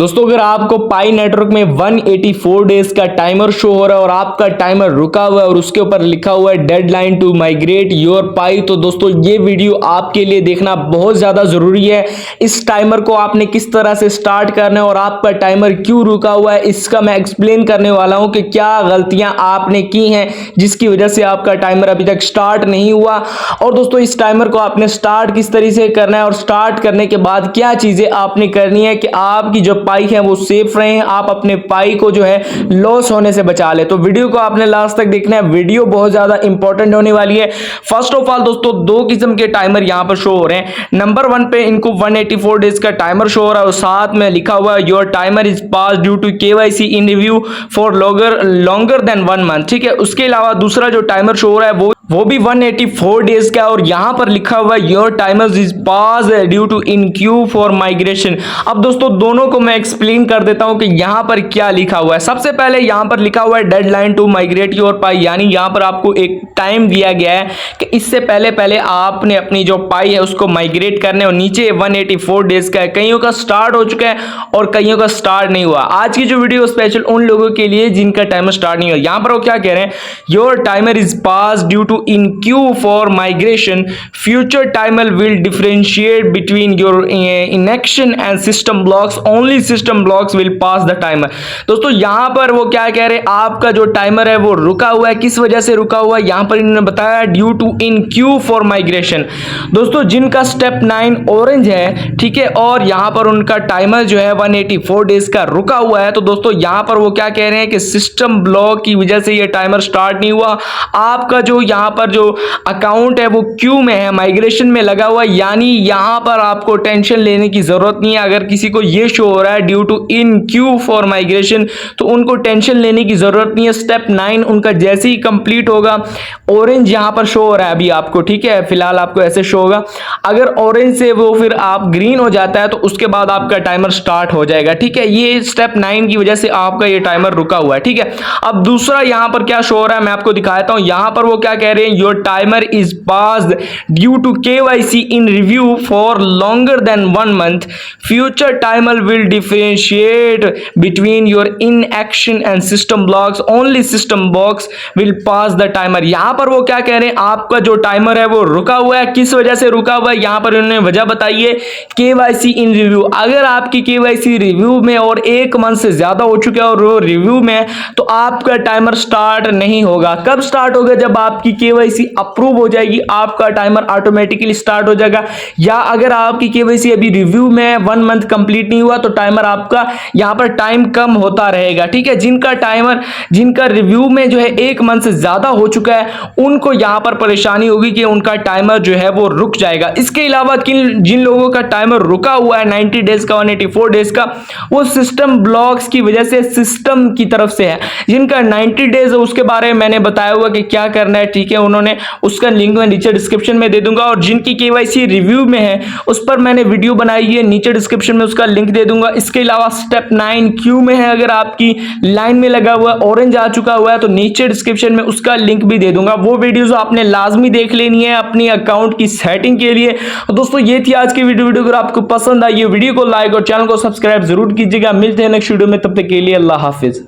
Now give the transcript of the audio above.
दोस्तों अगर आपको पाई नेटवर्क में 184 डेज का टाइमर शो हो रहा है और आपका टाइमर रुका हुआ है और उसके ऊपर लिखा हुआ है deadline to migrate your Pi, तो दोस्तों ये वीडियो आपके लिए देखना बहुत ज्यादा जरूरी है। इस टाइमर को आपने किस तरह से स्टार्ट करना है और आपका टाइमर क्यों रुका हुआ है, इसका मैं एक्सप्लेन करने वाला हूं कि क्या गलतियां आपने की हैं जिसकी वजह से आपका टाइमर अभी तक स्टार्ट नहीं हुआ। और दोस्तों इस टाइमर को आपने स्टार्ट किस तरीके से करना है और स्टार्ट करने के बाद क्या चीजें आपने करनी है कि आपकी जो पाई है वो सेफ रहे, आप अपने पाई को जो है लॉस होने से बचा ले। तो वीडियो को आपने लास्ट तक देखना है, वीडियो बहुत ज्यादा इंपॉर्टेंट होने वाली है। फर्स्ट ऑफ ऑल दोस्तों दो किस्म के टाइमर यहां पर शो हो रहे हैं। नंबर 1 पे इनको 184 डेज का टाइमर शो हो रहा है और साथ में लिखा हुआ है your timer is pass due to KYC in review for longer than 1 month. ठीक है, उसके अलावा दूसरा जो टाइमर शो हो रहा है वो भी 184 डेज का और यहां पर लिखा हुआ है your timer is pass due to in queue for migration. अब दोस्तों दोनों को मैं एक्सप्लेन कर देता हूं कि यहां पर क्या लिखा हुआ है। सबसे पहले यहां पर लिखा हुआ है deadline to migrate your Pi, यानी यहां पर आपको एक टाइम दिया गया है कि इससे पहले आपने अपनी जो पाई है उसको माइग्रेट करने, और नीचे 184 डेज का है। कईयों का स्टार्ट हो चुका है और कईयों का स्टार्ट नहीं हुआ। आज की जो वीडियो स्पेशल उन लोगों के लिए जिनका टाइमर स्टार्ट नहीं हुआ। यहां पर वो क्या कह रहे हैं, your timer is pass due to in queue for migration, future timer will differentiate between your inaction and system blocks, only system blocks will pass the timer। दोस्तों यहां पर वो क्या कह रहे हैं, आपका जो टाइमर है वो रुका हुआ है। किस वजह से रुका हुआ है यहां पर इन्होंने बताया due to in queue for migration. दोस्तों जिनका स्टेप 9 ऑरेंज है, ठीक है, और यहां पर उनका टाइमर जो है 184 डेज का रुका हुआ है, तो दोस्तों यहां पर वो क्या कह रहे हैं कि सिस्टम ब्लॉक की वजह से ये टाइमर स्टार्ट नहीं हुआ। आपका जो यहां पर जो अकाउंट है वो क्यू में है, माइग्रेशन में लगा हुआ है, यानी यहां पर आपको टेंशन लेने की जरूरत नहीं है। अगर किसी को ये शो हो रहा है due to in queue for migration तो उनको टेंशन लेने की जरूरत नहीं है। स्टेप 9 उनका जैसे ही कंप्लीट होगा, ऑरेंज यहां पर शो हो रहा है अभी आपको, ठीक है, फिलहाल आपको ऐसे शो होगा। अगर ऑरेंज से वो फिर आप ग्रीन हो जाता है तो उसके बाद आपका टाइमर स्टार्ट हो जाएगा। ठीक है, ये स्टेप 9 की वजह से आपका ये टाइमर रुका हुआ है। ठीक है, अब दूसरा यहां पर क्या शो हो रहा है मैं आपको दिखाता हूं। यहां पर वो क्या कह रहे हैं, your timer is passed due to KYC in review for longer than 1 month. Future timer will differentiate between your inaction and system blocks. Only system blocks will pass the timer। यहां पर वो क्या कह रहे हैं, आपका जो टाइमर है वो रुका हुआ है। किस वजह से रुका हुआ है यहां पर उन्होंने वजह बताई है, KYC in review। अगर आपकी KYC रिव्यू में और 1 मंथ से ज्यादा हो चुका है और वो रिव्यू में, तो आपका टाइमर स्टार्ट नहीं होगा। कब स्टार्ट होगा, जब आपकी KYC अप्रूव हो जाएगी आपका टाइमर ऑटोमेटिकली स्टार्ट हो जाएगा। या अगर आपकी केवाईसी अभी रिव्यू में 1 मंथ कंप्लीट नहीं हुआ तो टाइमर आपका यहां पर टाइम कम होता रहेगा। ठीक है, जिनका रिव्यू में जो है 1 मंथ से ज्यादा हो चुका है उनको यहां पर परेशानी होगी कि उनका टाइमर जो है वो रुक जाएगा। इसके अलावा जिन लोगों का टाइमर रुका हुआ है 90 डेज का, 184 डेज का, वो सिस्टम ब्लॉक्स की वजह से सिस्टम की तरफ से है। जिनका 90 डेज है उसके बारे में मैंने बताया हुआ कि क्या करना है। ठीक है, उन्होंने उसका लिंक मैं नीचे डिस्क्रिप्शन में दे दूंगा, और जिनकी केवाईसी रिव्यू में है उस पर मैंने वीडियो बनाई है, नीचे डिस्क्रिप्शन में उसका लिंक दे दूंगा। इसके अलावा स्टेप 9 क्यू में है, अगर आपकी लाइन में लगा हुआ ऑरेंज आ चुका हुआ है तो नीचे डिस्क्रिप्शन में उसका लिंक भी दे दूंगा। वो वीडियोस आपने लाजमी देख लेनी है अपनी अकाउंट की सेटिंग के लिए। तो दोस्तों ये थी आज की वीडियो। अगर आपको पसंद आई वीडियो को लाइक और चैनल को सब्सक्राइब जरूर कीजिएगा। मिलते हैं नेक्स्ट वीडियो में, तब तक के लिए अल्लाह हाफिज।